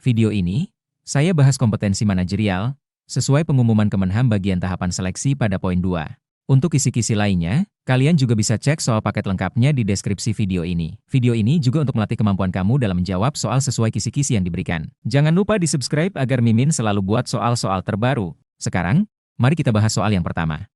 Video ini, saya bahas kompetensi manajerial, sesuai pengumuman Kemenham bagian tahapan seleksi pada poin 2. Untuk kisi-kisi lainnya, kalian juga bisa cek soal paket lengkapnya di deskripsi video ini. Video ini juga untuk melatih kemampuan kamu dalam menjawab soal sesuai kisi-kisi yang diberikan. Jangan lupa di-subscribe agar Mimin selalu buat soal-soal terbaru. Sekarang, mari kita bahas soal yang pertama.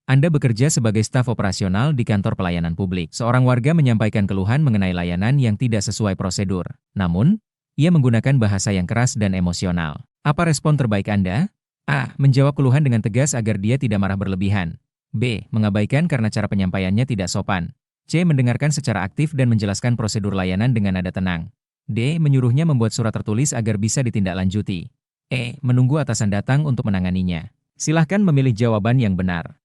Anda bekerja sebagai staf operasional di kantor pelayanan publik. Seorang warga menyampaikan keluhan mengenai layanan yang tidak sesuai prosedur. Namun, ia menggunakan bahasa yang keras dan emosional. Apa respon terbaik Anda? A. Menjawab keluhan dengan tegas agar dia tidak marah berlebihan. B. Mengabaikan karena cara penyampaiannya tidak sopan. C. Mendengarkan secara aktif dan menjelaskan prosedur layanan dengan nada tenang. D. Menyuruhnya membuat surat tertulis agar bisa ditindaklanjuti. E. Menunggu atasan datang untuk menanganinya. Silahkan memilih jawaban yang benar.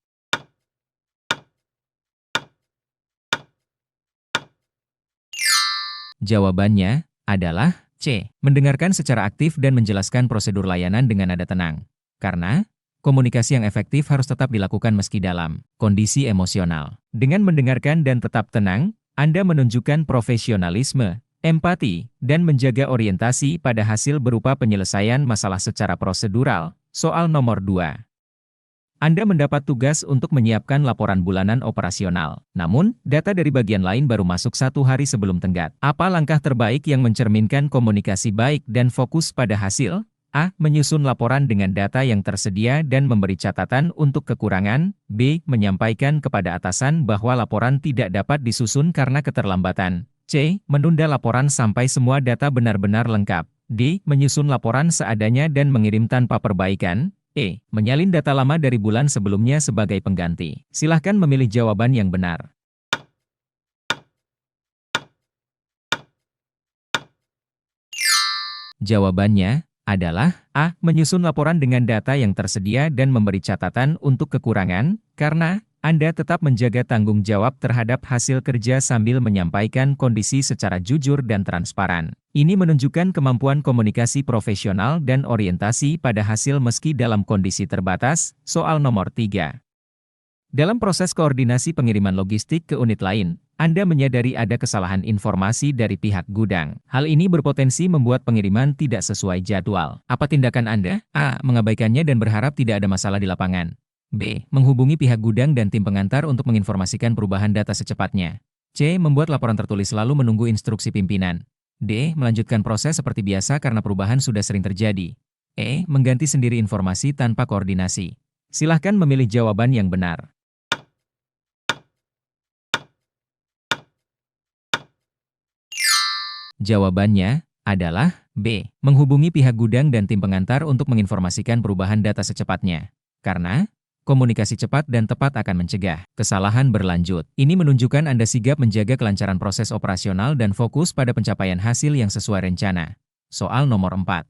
Jawabannya adalah C. Mendengarkan secara aktif dan menjelaskan prosedur layanan dengan nada tenang. Karena, komunikasi yang efektif harus tetap dilakukan meski dalam kondisi emosional. Dengan mendengarkan dan tetap tenang, Anda menunjukkan profesionalisme, empati, dan menjaga orientasi pada hasil berupa penyelesaian masalah secara prosedural. Soal nomor 2. Anda mendapat tugas untuk menyiapkan laporan bulanan operasional. Namun, data dari bagian lain baru masuk 1 hari sebelum tenggat. Apa langkah terbaik yang mencerminkan komunikasi baik dan fokus pada hasil? A. Menyusun laporan dengan data yang tersedia dan memberi catatan untuk kekurangan. B. Menyampaikan kepada atasan bahwa laporan tidak dapat disusun karena keterlambatan. C. Menunda laporan sampai semua data benar-benar lengkap. D. Menyusun laporan seadanya dan mengirim tanpa perbaikan. E. Menyalin data lama dari bulan sebelumnya sebagai pengganti. Silahkan memilih jawaban yang benar. Jawabannya adalah A. Menyusun laporan dengan data yang tersedia dan memberi catatan untuk kekurangan, karena Anda tetap menjaga tanggung jawab terhadap hasil kerja sambil menyampaikan kondisi secara jujur dan transparan. Ini menunjukkan kemampuan komunikasi profesional dan orientasi pada hasil meski dalam kondisi terbatas. Soal nomor 3. Dalam proses koordinasi pengiriman logistik ke unit lain, Anda menyadari ada kesalahan informasi dari pihak gudang. Hal ini berpotensi membuat pengiriman tidak sesuai jadwal. Apa tindakan Anda? A. Mengabaikannya dan berharap tidak ada masalah di lapangan. B. Menghubungi pihak gudang dan tim pengantar untuk menginformasikan perubahan data secepatnya. C. Membuat laporan tertulis lalu menunggu instruksi pimpinan. D. Melanjutkan proses seperti biasa karena perubahan sudah sering terjadi. E. Mengganti sendiri informasi tanpa koordinasi. Silahkan memilih jawaban yang benar. Jawabannya adalah B. Menghubungi pihak gudang dan tim pengantar untuk menginformasikan perubahan data secepatnya. Karena, komunikasi cepat dan tepat akan mencegah kesalahan berlanjut. Ini menunjukkan Anda sigap menjaga kelancaran proses operasional dan fokus pada pencapaian hasil yang sesuai rencana. Soal nomor 4.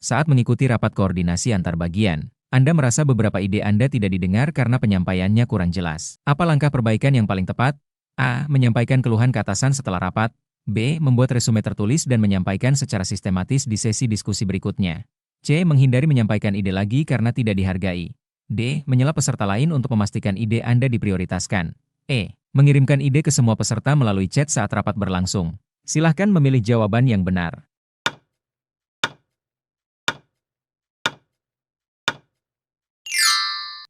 Saat mengikuti rapat koordinasi antar bagian, Anda merasa beberapa ide Anda tidak didengar karena penyampaiannya kurang jelas. Apa langkah perbaikan yang paling tepat? A. Menyampaikan keluhan ke atasan setelah rapat. B. Membuat resume tertulis dan menyampaikan secara sistematis di sesi diskusi berikutnya. C. Menghindari menyampaikan ide lagi karena tidak dihargai. D. Menyela peserta lain untuk memastikan ide Anda diprioritaskan. E. Mengirimkan ide ke semua peserta melalui chat saat rapat berlangsung. Silahkan memilih jawaban yang benar.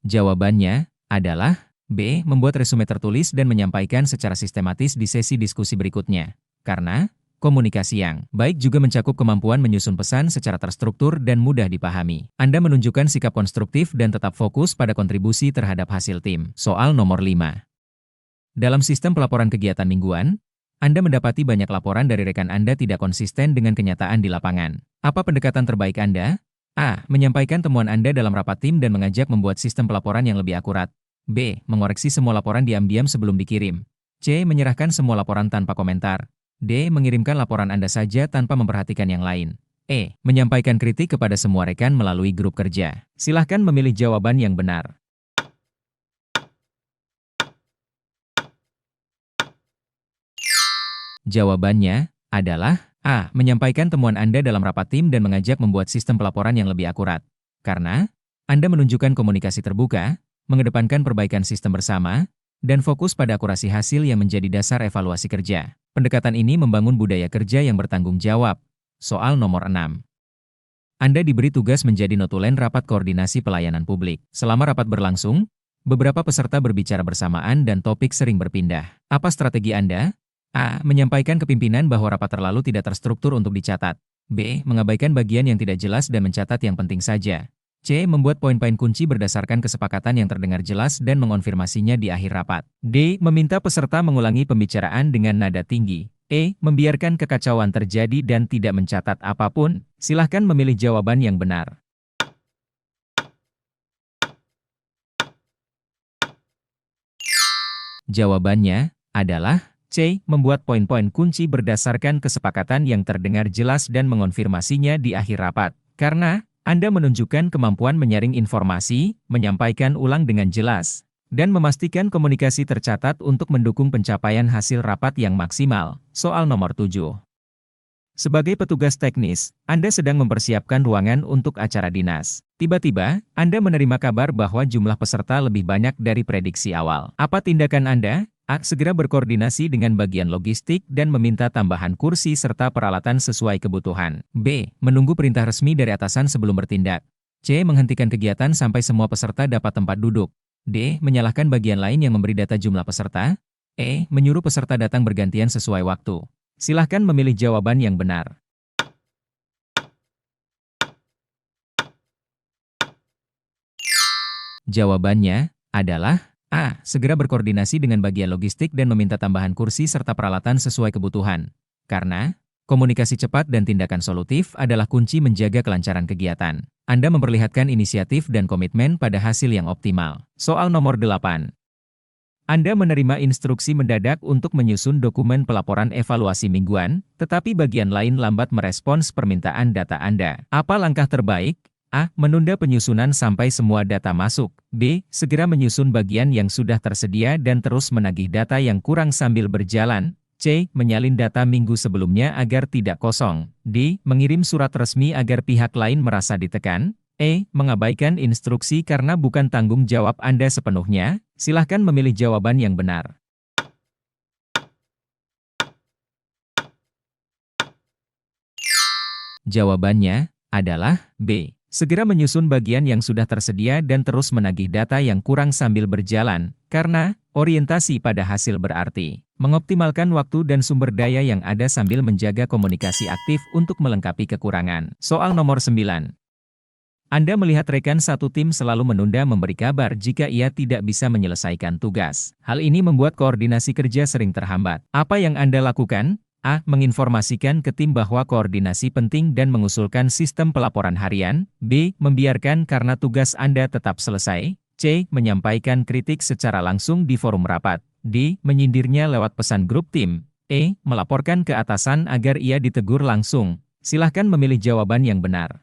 Jawabannya adalah B. Membuat resume tertulis dan menyampaikan secara sistematis di sesi diskusi berikutnya. Karena, komunikasi yang baik juga mencakup kemampuan menyusun pesan secara terstruktur dan mudah dipahami. Anda menunjukkan sikap konstruktif dan tetap fokus pada kontribusi terhadap hasil tim. Soal nomor 5. Dalam sistem pelaporan kegiatan mingguan, Anda mendapati banyak laporan dari rekan Anda tidak konsisten dengan kenyataan di lapangan. Apa pendekatan terbaik Anda? A. Menyampaikan temuan Anda dalam rapat tim dan mengajak membuat sistem pelaporan yang lebih akurat. B. Mengoreksi semua laporan diam-diam sebelum dikirim. C. Menyerahkan semua laporan tanpa komentar. D. Mengirimkan laporan Anda saja tanpa memperhatikan yang lain. E. Menyampaikan kritik kepada semua rekan melalui grup kerja. Silahkan memilih jawaban yang benar. Jawabannya adalah A. Menyampaikan temuan Anda dalam rapat tim dan mengajak membuat sistem pelaporan yang lebih akurat. Karena, Anda menunjukkan komunikasi terbuka, mengedepankan perbaikan sistem bersama, dan fokus pada akurasi hasil yang menjadi dasar evaluasi kerja. Pendekatan ini membangun budaya kerja yang bertanggung jawab, Soal nomor 6. Anda diberi tugas menjadi notulen rapat koordinasi pelayanan publik. Selama rapat berlangsung, beberapa peserta berbicara bersamaan dan topik sering berpindah. Apa strategi Anda? A. Menyampaikan ke pimpinan bahwa rapat terlalu tidak terstruktur untuk dicatat. B. Mengabaikan bagian yang tidak jelas dan mencatat yang penting saja. C. Membuat poin-poin kunci berdasarkan kesepakatan yang terdengar jelas dan mengonfirmasinya di akhir rapat. D. Meminta peserta mengulangi pembicaraan dengan nada tinggi. E. Membiarkan kekacauan terjadi dan tidak mencatat apapun. Silahkan memilih jawaban yang benar. Jawabannya adalah C. Membuat poin-poin kunci berdasarkan kesepakatan yang terdengar jelas dan mengonfirmasinya di akhir rapat. Karena Anda menunjukkan kemampuan menyaring informasi, menyampaikan ulang dengan jelas, dan memastikan komunikasi tercatat untuk mendukung pencapaian hasil rapat yang maksimal. Soal nomor 7. Sebagai petugas teknis, Anda sedang mempersiapkan ruangan untuk acara dinas. Tiba-tiba, Anda menerima kabar bahwa jumlah peserta lebih banyak dari prediksi awal. Apa tindakan Anda? A. Segera berkoordinasi dengan bagian logistik dan meminta tambahan kursi serta peralatan sesuai kebutuhan. B. Menunggu perintah resmi dari atasan sebelum bertindak. C. Menghentikan kegiatan sampai semua peserta dapat tempat duduk. D. Menyalahkan bagian lain yang memberi data jumlah peserta. E. Menyuruh peserta datang bergantian sesuai waktu. Silahkan memilih jawaban yang benar. Jawabannya adalah A. Segera berkoordinasi dengan bagian logistik dan meminta tambahan kursi serta peralatan sesuai kebutuhan. Karena komunikasi cepat dan tindakan solutif adalah kunci menjaga kelancaran kegiatan. Anda memperlihatkan inisiatif dan komitmen pada hasil yang optimal. Soal nomor 8. Anda menerima instruksi mendadak untuk menyusun dokumen pelaporan evaluasi mingguan, tetapi bagian lain lambat merespons permintaan data Anda. Apa langkah terbaik? A. Menunda penyusunan sampai semua data masuk. B. Segera menyusun bagian yang sudah tersedia dan terus menagih data yang kurang sambil berjalan. C. Menyalin data minggu sebelumnya agar tidak kosong. D. Mengirim surat resmi agar pihak lain merasa ditekan. E. Mengabaikan instruksi karena bukan tanggung jawab Anda sepenuhnya. Silahkan memilih jawaban yang benar. Jawabannya adalah B. Segera menyusun bagian yang sudah tersedia dan terus menagih data yang kurang sambil berjalan, karena orientasi pada hasil berarti mengoptimalkan waktu dan sumber daya yang ada sambil menjaga komunikasi aktif untuk melengkapi kekurangan. Soal nomor 9. Anda melihat rekan satu tim selalu menunda memberi kabar jika ia tidak bisa menyelesaikan tugas. Hal ini membuat koordinasi kerja sering terhambat. Apa yang Anda lakukan? A. Menginformasikan ke tim bahwa koordinasi penting dan mengusulkan sistem pelaporan harian. B. Membiarkan karena tugas Anda tetap selesai. C. Menyampaikan kritik secara langsung di forum rapat. D. Menyindirnya lewat pesan grup tim. E. Melaporkan ke atasan agar ia ditegur langsung. Silahkan memilih jawaban yang benar.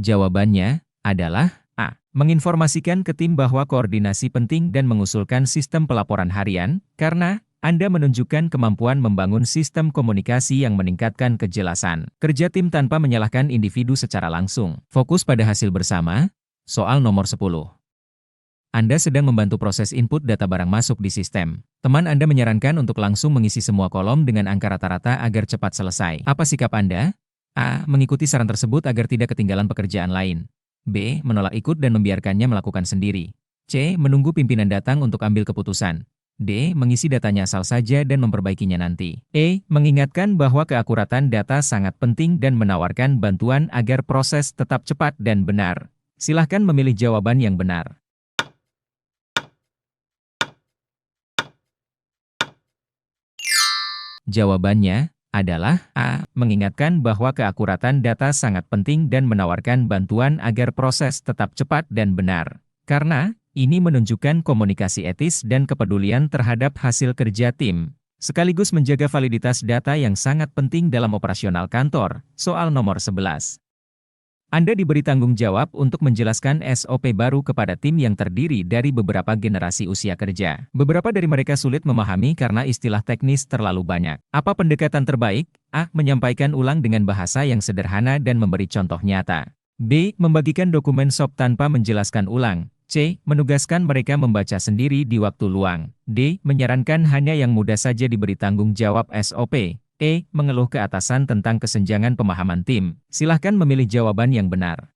Jawabannya adalah A. Menginformasikan ke tim bahwa koordinasi penting dan mengusulkan sistem pelaporan harian, karena Anda menunjukkan kemampuan membangun sistem komunikasi yang meningkatkan kejelasan kerja tim tanpa menyalahkan individu secara langsung. Fokus pada hasil bersama. Soal nomor 10. Anda sedang membantu proses input data barang masuk di sistem. Teman Anda menyarankan untuk langsung mengisi semua kolom dengan angka rata-rata agar cepat selesai. Apa sikap Anda? A. Mengikuti saran tersebut agar tidak ketinggalan pekerjaan lain. B. Menolak ikut dan membiarkannya melakukan sendiri. C. Menunggu pimpinan datang untuk ambil keputusan. D. Mengisi datanya asal saja dan memperbaikinya nanti. E. Mengingatkan bahwa keakuratan data sangat penting dan menawarkan bantuan agar proses tetap cepat dan benar. Silahkan memilih jawaban yang benar. Jawabannya adalah A. Mengingatkan bahwa keakuratan data sangat penting dan menawarkan bantuan agar proses tetap cepat dan benar. Karena ini menunjukkan komunikasi etis dan kepedulian terhadap hasil kerja tim, sekaligus menjaga validitas data yang sangat penting dalam operasional kantor. Soal nomor 11. Anda diberi tanggung jawab untuk menjelaskan SOP baru kepada tim yang terdiri dari beberapa generasi usia kerja. Beberapa dari mereka sulit memahami karena istilah teknis terlalu banyak. Apa pendekatan terbaik? A. Menyampaikan ulang dengan bahasa yang sederhana dan memberi contoh nyata. B. Membagikan dokumen SOP tanpa menjelaskan ulang. C. Menugaskan mereka membaca sendiri di waktu luang. D. Menyarankan hanya yang mudah saja diberi tanggung jawab SOP. E. Mengeluh ke atasan tentang kesenjangan pemahaman tim. Silahkan memilih jawaban yang benar.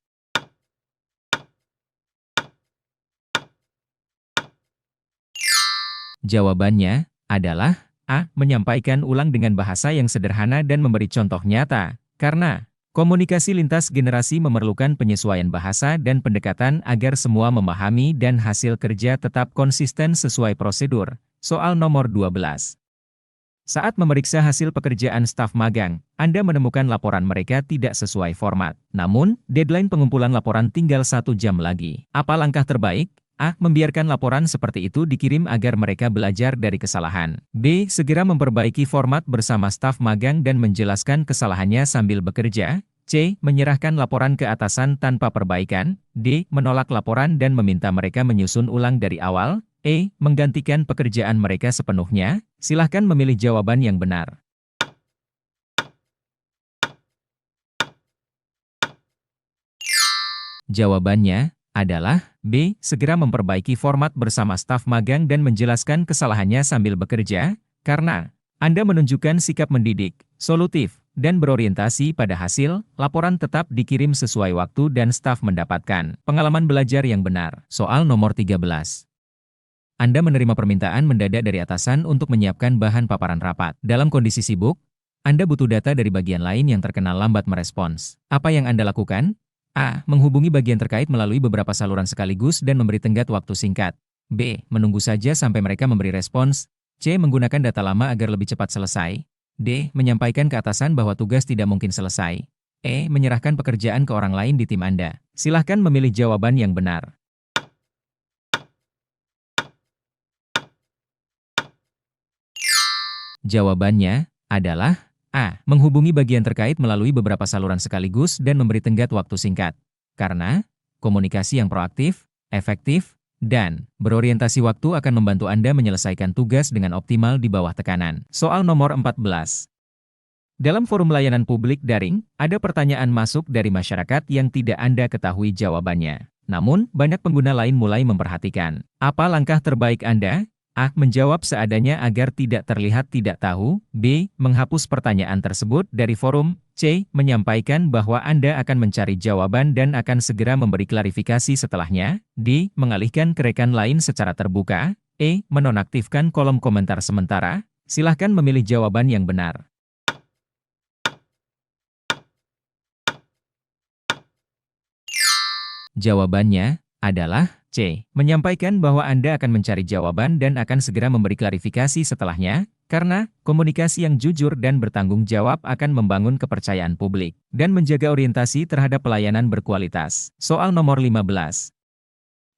Jawabannya adalah A. Menyampaikan ulang dengan bahasa yang sederhana dan memberi contoh nyata. Karena komunikasi lintas generasi memerlukan penyesuaian bahasa dan pendekatan agar semua memahami dan hasil kerja tetap konsisten sesuai prosedur. Soal nomor 12. Saat memeriksa hasil pekerjaan staf magang, Anda menemukan laporan mereka tidak sesuai format. Namun, deadline pengumpulan laporan tinggal 1 jam lagi. Apa langkah terbaik? A. Membiarkan laporan seperti itu dikirim agar mereka belajar dari kesalahan. B. Segera memperbaiki format bersama staf magang dan menjelaskan kesalahannya sambil bekerja. C. Menyerahkan laporan ke atasan tanpa perbaikan. D. Menolak laporan dan meminta mereka menyusun ulang dari awal. E. Menggantikan pekerjaan mereka sepenuhnya. Silahkan memilih jawaban yang benar. Jawabannya adalah B. Segera memperbaiki format bersama staf magang dan menjelaskan kesalahannya sambil bekerja, karena Anda menunjukkan sikap mendidik, solutif, dan berorientasi pada hasil, laporan tetap dikirim sesuai waktu dan staf mendapatkan pengalaman belajar yang benar. Soal nomor 13. Anda menerima permintaan mendadak dari atasan untuk menyiapkan bahan paparan rapat. Dalam kondisi sibuk, Anda butuh data dari bagian lain yang terkenal lambat merespons. Apa yang Anda lakukan? A. Menghubungi bagian terkait melalui beberapa saluran sekaligus dan memberi tenggat waktu singkat. B. Menunggu saja sampai mereka memberi respons. C. Menggunakan data lama agar lebih cepat selesai. D. Menyampaikan ke atasan bahwa tugas tidak mungkin selesai. E. Menyerahkan pekerjaan ke orang lain di tim Anda. Silahkan memilih jawaban yang benar. Jawabannya adalah A. Menghubungi bagian terkait melalui beberapa saluran sekaligus dan memberi tenggat waktu singkat. Karena komunikasi yang proaktif, efektif, dan berorientasi waktu akan membantu Anda menyelesaikan tugas dengan optimal di bawah tekanan. Soal nomor 14. Dalam forum layanan publik daring, ada pertanyaan masuk dari masyarakat yang tidak Anda ketahui jawabannya. Namun, banyak pengguna lain mulai memperhatikan. Apa langkah terbaik Anda? A. Menjawab seadanya agar tidak terlihat tidak tahu. B. Menghapus pertanyaan tersebut dari forum. C. Menyampaikan bahwa Anda akan mencari jawaban dan akan segera memberi klarifikasi setelahnya. D. Mengalihkan ke rekan lain secara terbuka. E. Menonaktifkan kolom komentar sementara. Silahkan memilih jawaban yang benar. Jawabannya adalah C. Menyampaikan bahwa Anda akan mencari jawaban dan akan segera memberi klarifikasi setelahnya, karena komunikasi yang jujur dan bertanggung jawab akan membangun kepercayaan publik dan menjaga orientasi terhadap pelayanan berkualitas. Soal nomor 15.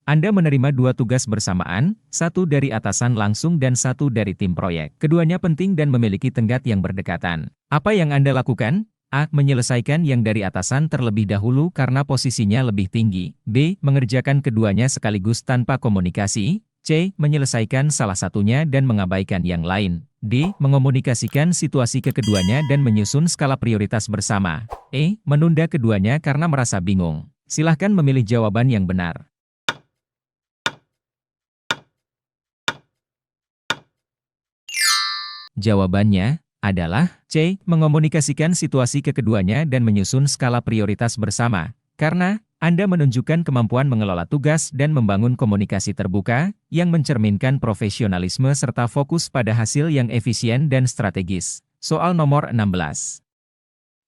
Anda menerima 2 tugas bersamaan, 1 dari atasan langsung dan 1 dari tim proyek. Keduanya penting dan memiliki tenggat yang berdekatan. Apa yang Anda lakukan? A. Menyelesaikan yang dari atasan terlebih dahulu karena posisinya lebih tinggi. B. Mengerjakan keduanya sekaligus tanpa komunikasi. C. Menyelesaikan salah satunya dan mengabaikan yang lain. D. Mengomunikasikan situasi ke keduanya dan menyusun skala prioritas bersama. E. Menunda keduanya karena merasa bingung. Silahkan memilih jawaban yang benar. Jawabannya adalah C. Mengomunikasikan situasi ke keduanya dan menyusun skala prioritas bersama. Karena Anda menunjukkan kemampuan mengelola tugas dan membangun komunikasi terbuka yang mencerminkan profesionalisme serta fokus pada hasil yang efisien dan strategis. Soal nomor 16.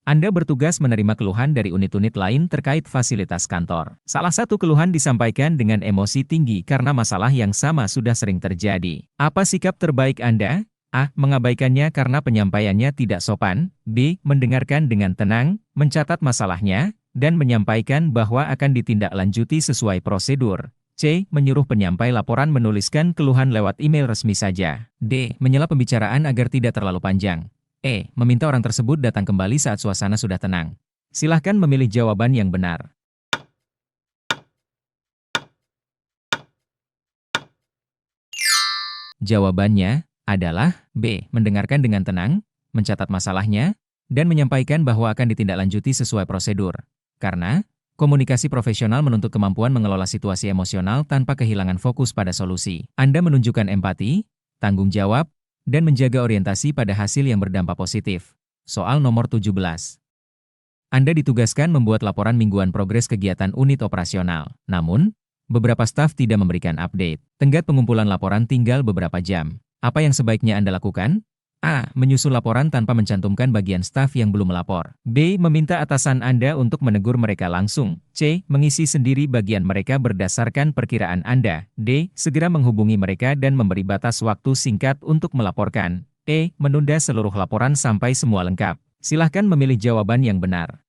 Anda bertugas menerima keluhan dari unit-unit lain terkait fasilitas kantor. Salah satu keluhan disampaikan dengan emosi tinggi karena masalah yang sama sudah sering terjadi. Apa sikap terbaik Anda? A. Mengabaikannya karena penyampaiannya tidak sopan. B. Mendengarkan dengan tenang, mencatat masalahnya, dan menyampaikan bahwa akan ditindaklanjuti sesuai prosedur. C. Menyuruh penyampai laporan menuliskan keluhan lewat email resmi saja. D. Menyela pembicaraan agar tidak terlalu panjang. E. Meminta orang tersebut datang kembali saat suasana sudah tenang. Silahkan memilih jawaban yang benar. Jawabannya adalah B. Mendengarkan dengan tenang, mencatat masalahnya, dan menyampaikan bahwa akan ditindaklanjuti sesuai prosedur. Karena Komunikasi profesional menuntut kemampuan mengelola situasi emosional tanpa kehilangan fokus pada solusi. Anda menunjukkan empati, tanggung jawab, dan menjaga orientasi pada hasil yang berdampak positif. Soal nomor 17. Anda ditugaskan membuat laporan mingguan progres kegiatan unit operasional. Namun, beberapa staf tidak memberikan update. Tenggat pengumpulan laporan tinggal beberapa jam. Apa yang sebaiknya Anda lakukan? A. Menyusun laporan tanpa mencantumkan bagian staf yang belum melapor. B. Meminta atasan Anda untuk menegur mereka langsung. C. Mengisi sendiri bagian mereka berdasarkan perkiraan Anda. D. Segera menghubungi mereka dan memberi batas waktu singkat untuk melaporkan. E. Menunda seluruh laporan sampai semua lengkap. Silahkan memilih jawaban yang benar.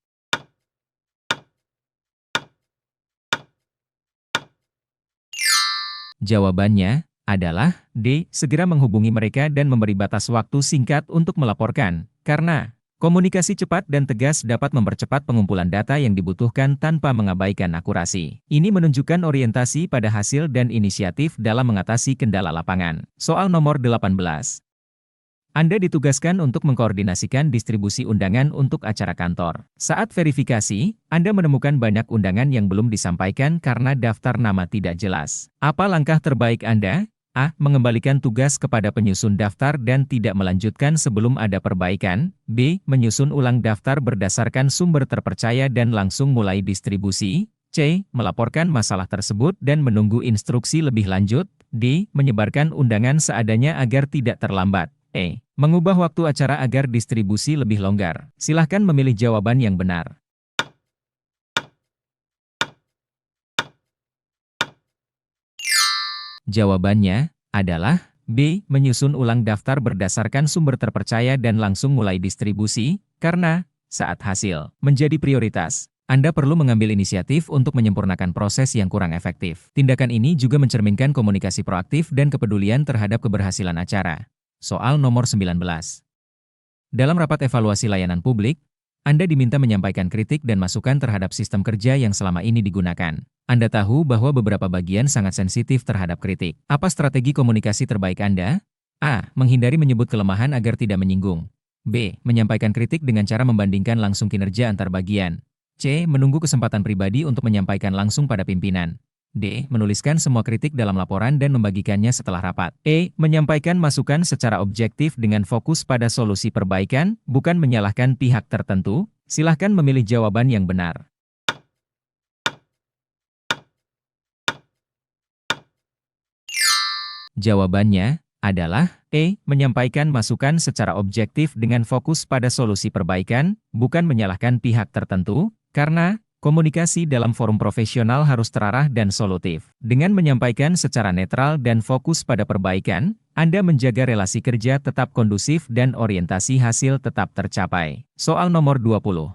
Jawabannya adalah D. Segera menghubungi mereka dan memberi batas waktu singkat untuk melaporkan, karena komunikasi cepat dan tegas dapat mempercepat pengumpulan data yang dibutuhkan tanpa mengabaikan akurasi. Ini menunjukkan orientasi pada hasil dan inisiatif dalam mengatasi kendala lapangan. Soal nomor 18. Anda ditugaskan untuk mengkoordinasikan distribusi undangan untuk acara kantor. Saat verifikasi, Anda menemukan banyak undangan yang belum disampaikan karena daftar nama tidak jelas. Apa langkah terbaik Anda? A. Mengembalikan tugas kepada penyusun daftar dan tidak melanjutkan sebelum ada perbaikan. B. Menyusun ulang daftar berdasarkan sumber terpercaya dan langsung mulai distribusi. C. Melaporkan masalah tersebut dan menunggu instruksi lebih lanjut. D. Menyebarkan undangan seadanya agar tidak terlambat. E. Mengubah waktu acara agar distribusi lebih longgar. Silahkan memilih jawaban yang benar. Jawabannya adalah B. Menyusun ulang daftar berdasarkan sumber terpercaya dan langsung mulai distribusi, karena saat hasil menjadi prioritas, Anda perlu mengambil inisiatif untuk menyempurnakan proses yang kurang efektif. Tindakan ini juga mencerminkan komunikasi proaktif dan kepedulian terhadap keberhasilan acara. Soal nomor 19. Dalam rapat evaluasi layanan publik, Anda diminta menyampaikan kritik dan masukan terhadap sistem kerja yang selama ini digunakan. Anda tahu bahwa beberapa bagian sangat sensitif terhadap kritik. Apa strategi komunikasi terbaik Anda? A. Menghindari menyebut kelemahan agar tidak menyinggung. B. Menyampaikan kritik dengan cara membandingkan langsung kinerja antar bagian. C. Menunggu kesempatan pribadi untuk menyampaikan langsung pada pimpinan. D. Menuliskan semua kritik dalam laporan dan membagikannya setelah rapat. E. Menyampaikan masukan secara objektif dengan fokus pada solusi perbaikan, bukan menyalahkan pihak tertentu. Silahkan memilih jawaban yang benar. Jawabannya adalah E. Menyampaikan masukan secara objektif dengan fokus pada solusi perbaikan, bukan menyalahkan pihak tertentu, karena komunikasi dalam forum profesional harus terarah dan solutif. Dengan menyampaikan secara netral dan fokus pada perbaikan, Anda menjaga relasi kerja tetap kondusif dan orientasi hasil tetap tercapai. Soal nomor 20.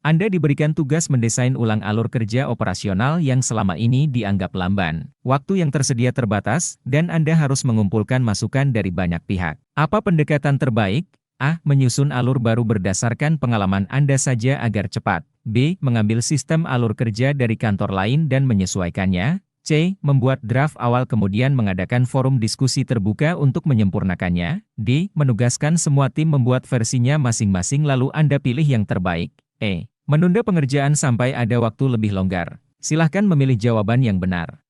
Anda diberikan tugas mendesain ulang alur kerja operasional yang selama ini dianggap lamban. Waktu yang tersedia terbatas, dan Anda harus mengumpulkan masukan dari banyak pihak. Apa pendekatan terbaik? A. Menyusun alur baru berdasarkan pengalaman Anda saja agar cepat. B. Mengambil sistem alur kerja dari kantor lain dan menyesuaikannya. C. Membuat draft awal kemudian mengadakan forum diskusi terbuka untuk menyempurnakannya. D. Menugaskan semua tim membuat versinya masing-masing lalu Anda pilih yang terbaik. E. Menunda pengerjaan sampai ada waktu lebih longgar. Silahkan memilih jawaban yang benar.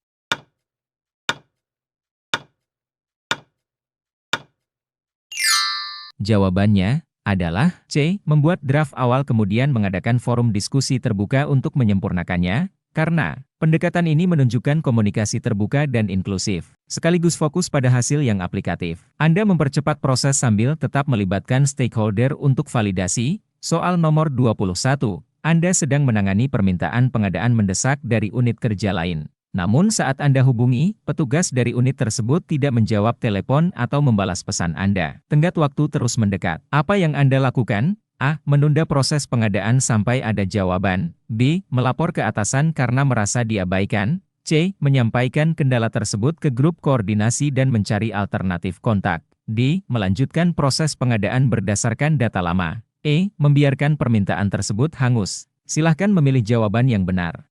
Jawabannya adalah C. Membuat draft awal kemudian mengadakan forum diskusi terbuka untuk menyempurnakannya, karena pendekatan ini menunjukkan komunikasi terbuka dan inklusif, sekaligus fokus pada hasil yang aplikatif. Anda mempercepat proses sambil tetap melibatkan stakeholder untuk validasi. Soal nomor 21. Anda sedang menangani permintaan pengadaan mendesak dari unit kerja lain. Namun saat Anda hubungi, petugas dari unit tersebut tidak menjawab telepon atau membalas pesan Anda. Tenggat waktu terus mendekat. Apa yang Anda lakukan? A. Menunda proses pengadaan sampai ada jawaban. B. Melapor ke atasan karena merasa diabaikan. C. Menyampaikan kendala tersebut ke grup koordinasi dan mencari alternatif kontak. D. Melanjutkan proses pengadaan berdasarkan data lama. E. Membiarkan permintaan tersebut hangus. Silahkan memilih jawaban yang benar.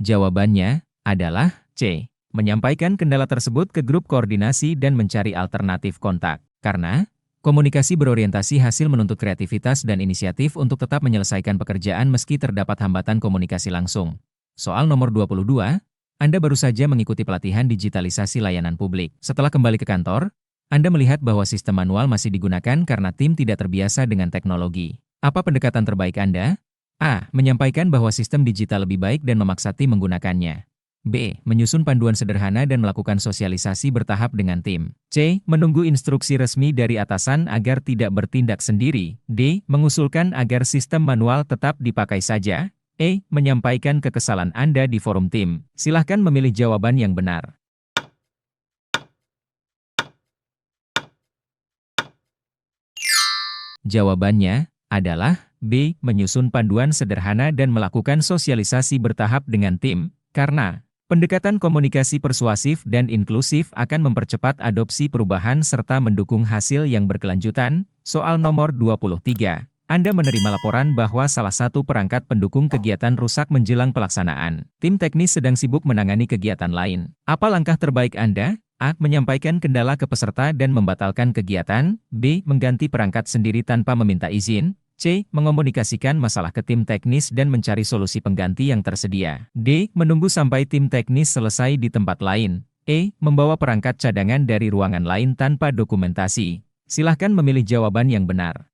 Jawabannya adalah C. Menyampaikan kendala tersebut ke grup koordinasi dan mencari alternatif kontak. Karena Komunikasi berorientasi hasil menuntut kreativitas dan inisiatif untuk tetap menyelesaikan pekerjaan meski terdapat hambatan komunikasi langsung. Soal nomor 22, Anda baru saja mengikuti pelatihan digitalisasi layanan publik. Setelah kembali ke kantor, Anda melihat bahwa sistem manual masih digunakan karena tim tidak terbiasa dengan teknologi. Apa pendekatan terbaik Anda? A. Menyampaikan bahwa sistem digital lebih baik dan memaksa tim menggunakannya. B. Menyusun panduan sederhana dan melakukan sosialisasi bertahap dengan tim. C. Menunggu instruksi resmi dari atasan agar tidak bertindak sendiri. D. Mengusulkan agar sistem manual tetap dipakai saja. E. Menyampaikan kekesalan Anda di forum tim. Silahkan memilih jawaban yang benar. Jawabannya adalah B. Menyusun panduan sederhana dan melakukan sosialisasi bertahap dengan tim, karena pendekatan komunikasi persuasif dan inklusif akan mempercepat adopsi perubahan serta mendukung hasil yang berkelanjutan. Soal nomor 23. Anda menerima laporan bahwa salah satu perangkat pendukung kegiatan rusak menjelang pelaksanaan. Tim teknis sedang sibuk menangani kegiatan lain. Apa langkah terbaik Anda? A. Menyampaikan kendala ke peserta dan membatalkan kegiatan. B. Mengganti perangkat sendiri tanpa meminta izin. C. Mengomunikasikan masalah ke tim teknis dan mencari solusi pengganti yang tersedia. D. Menunggu sampai tim teknis selesai di tempat lain. E. Membawa perangkat cadangan dari ruangan lain tanpa dokumentasi. Silahkan memilih jawaban yang benar.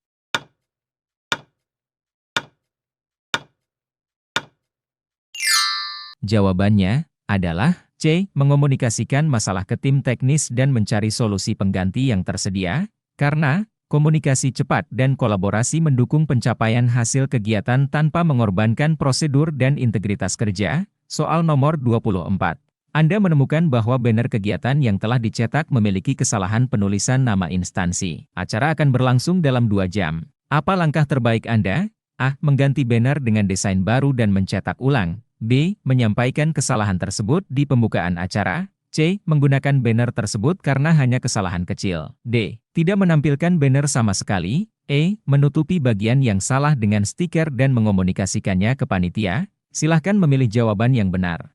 Jawabannya adalah C. Mengomunikasikan masalah ke tim teknis dan mencari solusi pengganti yang tersedia, karena komunikasi cepat dan kolaborasi mendukung pencapaian hasil kegiatan tanpa mengorbankan prosedur dan integritas kerja. Soal nomor 24. Anda menemukan bahwa banner kegiatan yang telah dicetak memiliki kesalahan penulisan nama instansi. Acara akan berlangsung dalam 2 jam. Apa langkah terbaik Anda? A. Mengganti banner dengan desain baru dan mencetak ulang. B. Menyampaikan kesalahan tersebut di pembukaan acara. C. Menggunakan banner tersebut karena hanya kesalahan kecil. D. Tidak menampilkan banner sama sekali. E. Menutupi bagian yang salah dengan stiker dan mengomunikasikannya ke panitia. Silahkan memilih jawaban yang benar.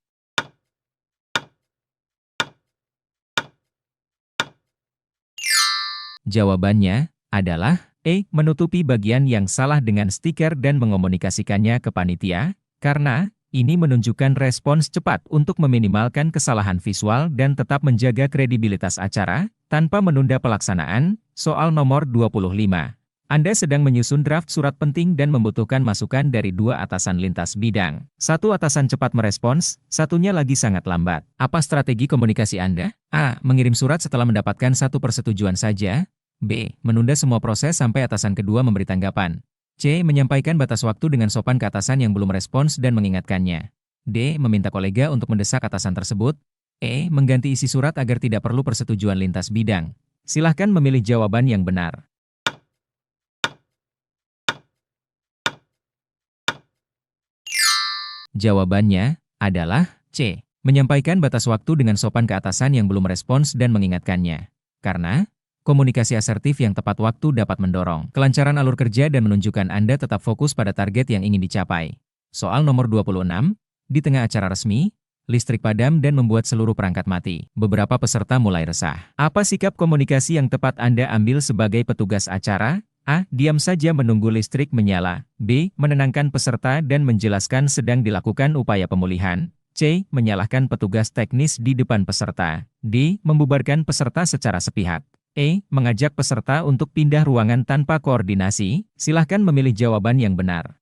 Jawabannya adalah E. Menutupi bagian yang salah dengan stiker dan mengomunikasikannya ke panitia, karena ini menunjukkan respons cepat untuk meminimalkan kesalahan visual dan tetap menjaga kredibilitas acara, tanpa menunda pelaksanaan. Soal nomor 25. Anda sedang menyusun draft surat penting dan membutuhkan masukan dari 2 atasan lintas bidang. Satu atasan cepat merespons, satunya lagi sangat lambat. Apa strategi komunikasi Anda? A. Mengirim surat setelah mendapatkan satu persetujuan saja. B. Menunda semua proses sampai atasan kedua memberi tanggapan. C. Menyampaikan batas waktu dengan sopan ke atasan yang belum respons dan mengingatkannya. D. Meminta kolega untuk mendesak atasan tersebut. E. Mengganti isi surat agar tidak perlu persetujuan lintas bidang. Silahkan memilih jawaban yang benar. Jawabannya adalah C. Menyampaikan batas waktu dengan sopan ke atasan yang belum respons dan mengingatkannya. Karena komunikasi asertif yang tepat waktu dapat mendorong kelancaran alur kerja dan menunjukkan Anda tetap fokus pada target yang ingin dicapai. Soal nomor 26. Di tengah acara resmi, listrik padam dan membuat seluruh perangkat mati. Beberapa peserta mulai resah. Apa sikap komunikasi yang tepat Anda ambil sebagai petugas acara? A. Diam saja menunggu listrik menyala. B. Menenangkan peserta dan menjelaskan sedang dilakukan upaya pemulihan. C. Menyalahkan petugas teknis di depan peserta. D. Membubarkan peserta secara sepihak. E. Mengajak peserta untuk pindah ruangan tanpa koordinasi. Silahkan memilih jawaban yang benar.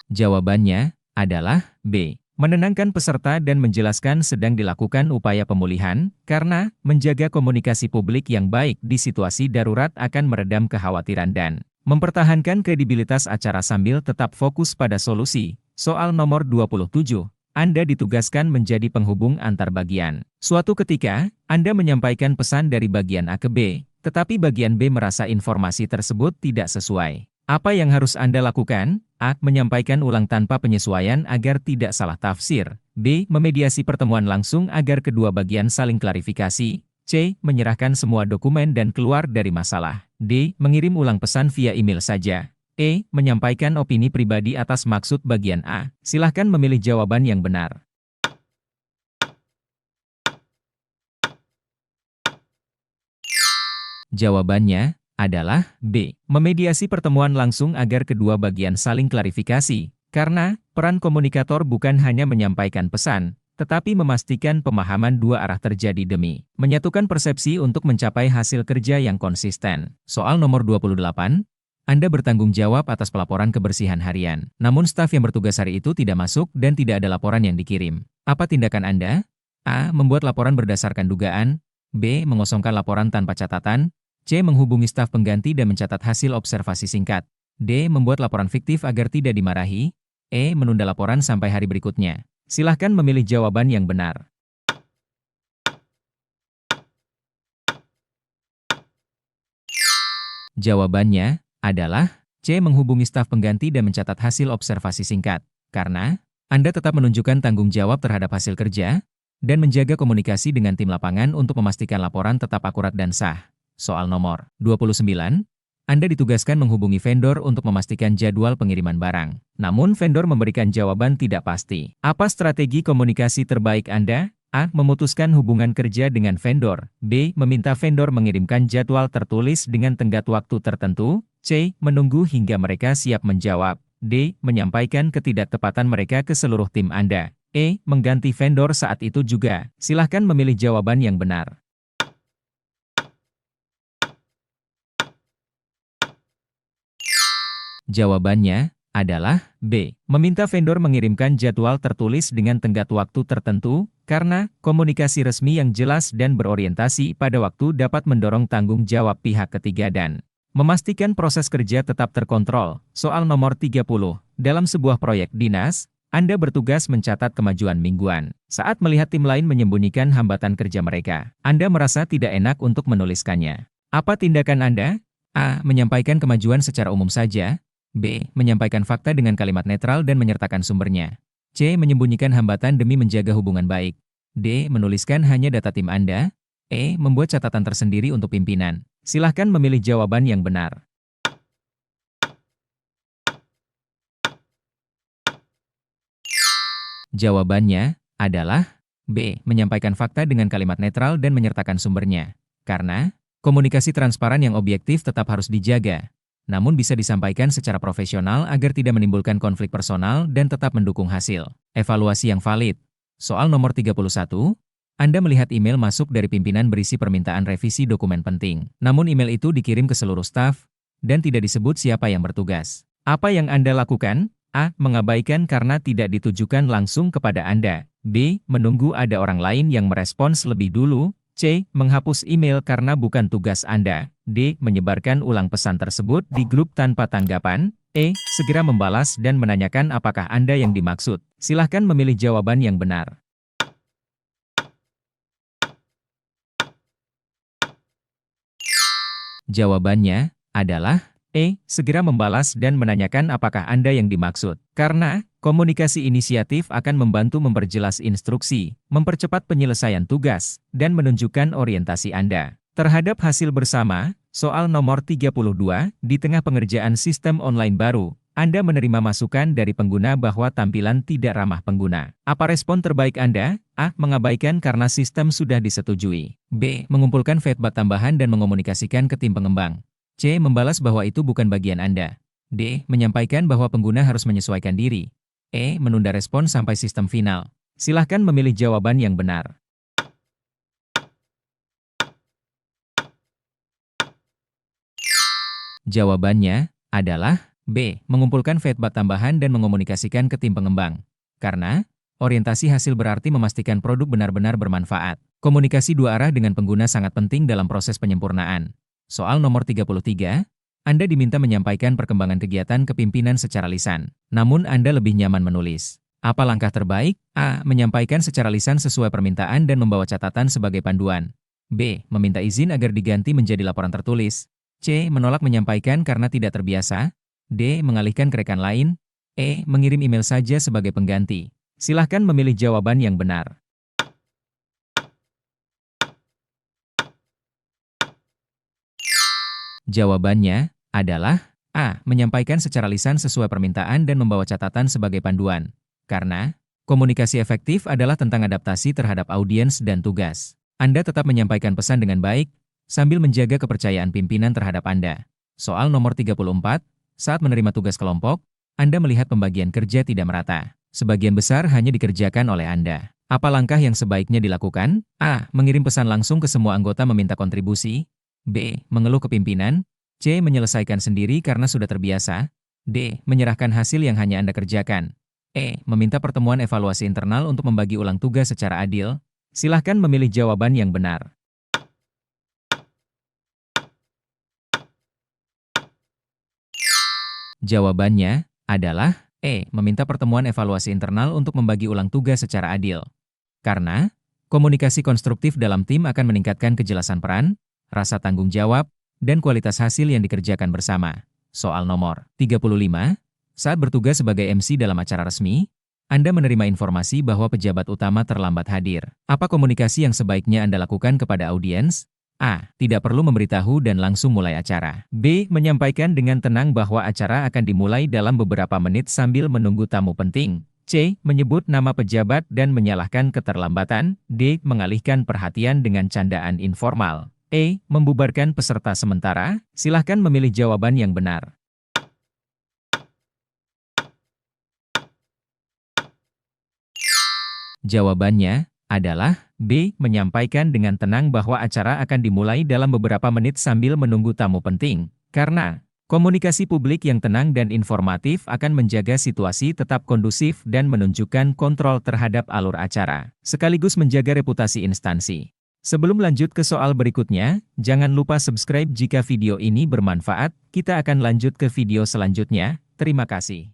Jawabannya adalah B. Menenangkan peserta dan menjelaskan sedang dilakukan upaya pemulihan, karena menjaga komunikasi publik yang baik di situasi darurat akan meredam kekhawatiran dan mempertahankan kredibilitas acara sambil tetap fokus pada solusi. Soal nomor 27. Anda ditugaskan menjadi penghubung antar bagian. Suatu ketika, Anda menyampaikan pesan dari bagian A ke B, tetapi bagian B merasa informasi tersebut tidak sesuai. Apa yang harus Anda lakukan? A. Menyampaikan ulang tanpa penyesuaian agar tidak salah tafsir. B. Memediasi pertemuan langsung agar kedua bagian saling klarifikasi. C. Menyerahkan semua dokumen dan keluar dari masalah. D. Mengirim ulang pesan via email saja. E. Menyampaikan opini pribadi atas maksud bagian A. Silahkan memilih jawaban yang benar. Jawabannya adalah B. Memediasi pertemuan langsung agar kedua bagian saling klarifikasi, karena peran komunikator bukan hanya menyampaikan pesan, tetapi memastikan pemahaman dua arah terjadi demi menyatukan persepsi untuk mencapai hasil kerja yang konsisten. Soal nomor 28. Anda bertanggung jawab atas pelaporan kebersihan harian. Namun staf yang bertugas hari itu tidak masuk dan tidak ada laporan yang dikirim. Apa tindakan Anda? A. Membuat laporan berdasarkan dugaan. B. Mengosongkan laporan tanpa catatan. C. Menghubungi staf pengganti dan mencatat hasil observasi singkat. D. Membuat laporan fiktif agar tidak dimarahi. E. Menunda laporan sampai hari berikutnya. Silahkan memilih jawaban yang benar. Jawabannya adalah C. Menghubungi staf pengganti dan mencatat hasil observasi singkat. Karena Anda tetap menunjukkan tanggung jawab terhadap hasil kerja dan menjaga komunikasi dengan tim lapangan untuk memastikan laporan tetap akurat dan sah. Soal nomor 29. Anda ditugaskan menghubungi vendor untuk memastikan jadwal pengiriman barang. Namun vendor memberikan jawaban tidak pasti. Apa strategi komunikasi terbaik Anda? A. Memutuskan hubungan kerja dengan vendor. B. Meminta vendor mengirimkan jadwal tertulis dengan tenggat waktu tertentu. C. Menunggu hingga mereka siap menjawab. D. Menyampaikan ketidaktepatan mereka ke seluruh tim Anda. E. Mengganti vendor saat itu juga. Silahkan memilih jawaban yang benar. Jawabannya adalah B. Meminta vendor mengirimkan jadwal tertulis dengan tenggat waktu tertentu, karena komunikasi resmi yang jelas dan berorientasi pada waktu dapat mendorong tanggung jawab pihak ketiga dan memastikan proses kerja tetap terkontrol. Soal nomor 30. Dalam sebuah proyek dinas, Anda bertugas mencatat kemajuan mingguan. Saat melihat tim lain menyembunyikan hambatan kerja mereka, Anda merasa tidak enak untuk menuliskannya. Apa tindakan Anda? A. Menyampaikan kemajuan secara umum saja. B. Menyampaikan fakta dengan kalimat netral dan menyertakan sumbernya. C. Menyembunyikan hambatan demi menjaga hubungan baik. D. Menuliskan hanya data tim Anda. E. Membuat catatan tersendiri untuk pimpinan. Silahkan memilih jawaban yang benar. Jawabannya adalah B. Menyampaikan fakta dengan kalimat netral dan menyertakan sumbernya. Karena komunikasi transparan yang objektif tetap harus dijaga, namun bisa disampaikan secara profesional agar tidak menimbulkan konflik personal dan tetap mendukung hasil evaluasi yang valid. Soal nomor 31. Anda melihat email masuk dari pimpinan berisi permintaan revisi dokumen penting. Namun email itu dikirim ke seluruh staf dan tidak disebut siapa yang bertugas. Apa yang Anda lakukan? A. Mengabaikan karena tidak ditujukan langsung kepada Anda. B. Menunggu ada orang lain yang merespons lebih dulu. C. Menghapus email karena bukan tugas Anda. D. Menyebarkan ulang pesan tersebut di grup tanpa tanggapan. E. Segera membalas dan menanyakan apakah Anda yang dimaksud. Silahkan memilih jawaban yang benar. Jawabannya adalah E. Segera membalas dan menanyakan apakah Anda yang dimaksud. Karena komunikasi inisiatif akan membantu memperjelas instruksi, mempercepat penyelesaian tugas, dan menunjukkan orientasi Anda terhadap hasil bersama. Soal nomor 32. Di tengah pengerjaan sistem online baru, Anda menerima masukan dari pengguna bahwa tampilan tidak ramah pengguna. Apa respon terbaik Anda? A. Mengabaikan karena sistem sudah disetujui. B. Mengumpulkan feedback tambahan dan mengomunikasikan ke tim pengembang. C. Membalas bahwa itu bukan bagian Anda. D. Menyampaikan bahwa pengguna harus menyesuaikan diri. E. Menunda respon sampai sistem final. Silahkan memilih jawaban yang benar. Jawabannya adalah B. Mengumpulkan feedback tambahan dan mengomunikasikan ke tim pengembang. Karena orientasi hasil berarti memastikan produk benar-benar bermanfaat. Komunikasi dua arah dengan pengguna sangat penting dalam proses penyempurnaan. Soal nomor 33. Anda diminta menyampaikan perkembangan kegiatan ke pimpinan secara lisan. Namun Anda lebih nyaman menulis. Apa langkah terbaik? A. Menyampaikan secara lisan sesuai permintaan dan membawa catatan sebagai panduan. B. Meminta izin agar diganti menjadi laporan tertulis. C. Menolak menyampaikan karena tidak terbiasa. D. Mengalihkan ke rekan lain. E. Mengirim email saja sebagai pengganti. Silahkan memilih jawaban yang benar. Jawabannya adalah A. Menyampaikan secara lisan sesuai permintaan dan membawa catatan sebagai panduan. Karena komunikasi efektif adalah tentang adaptasi terhadap audiens dan tugas. Anda tetap menyampaikan pesan dengan baik, sambil menjaga kepercayaan pimpinan terhadap Anda. Soal nomor 34, saat menerima tugas kelompok, Anda melihat pembagian kerja tidak merata. Sebagian besar hanya dikerjakan oleh Anda. Apa langkah yang sebaiknya dilakukan? A. Mengirim pesan langsung ke semua anggota meminta kontribusi. B. Mengeluh ke pimpinan. C. Menyelesaikan sendiri karena sudah terbiasa. D. Menyerahkan hasil yang hanya Anda kerjakan. E. Meminta pertemuan evaluasi internal untuk membagi ulang tugas secara adil. Silahkan memilih jawaban yang benar. Jawabannya adalah E. Meminta pertemuan evaluasi internal untuk membagi ulang tugas secara adil. Karena, komunikasi konstruktif dalam tim akan meningkatkan kejelasan peran, rasa tanggung jawab, dan kualitas hasil yang dikerjakan bersama. Soal nomor 35, saat bertugas sebagai MC dalam acara resmi, Anda menerima informasi bahwa pejabat utama terlambat hadir. Apa komunikasi yang sebaiknya Anda lakukan kepada audiens? A. Tidak perlu memberitahu dan langsung mulai acara. B. Menyampaikan dengan tenang bahwa acara akan dimulai dalam beberapa menit sambil menunggu tamu penting. C. Menyebut nama pejabat dan menyalahkan keterlambatan. D. Mengalihkan perhatian dengan candaan informal. E. Membubarkan peserta sementara. Silahkan memilih jawaban yang benar. Jawabannya adalah B. Menyampaikan dengan tenang bahwa acara akan dimulai dalam beberapa menit sambil menunggu tamu penting. Karena komunikasi publik yang tenang dan informatif akan menjaga situasi tetap kondusif dan menunjukkan kontrol terhadap alur acara, sekaligus menjaga reputasi instansi. Sebelum lanjut ke soal berikutnya, jangan lupa subscribe jika video ini bermanfaat. Kita akan lanjut ke video selanjutnya. Terima kasih.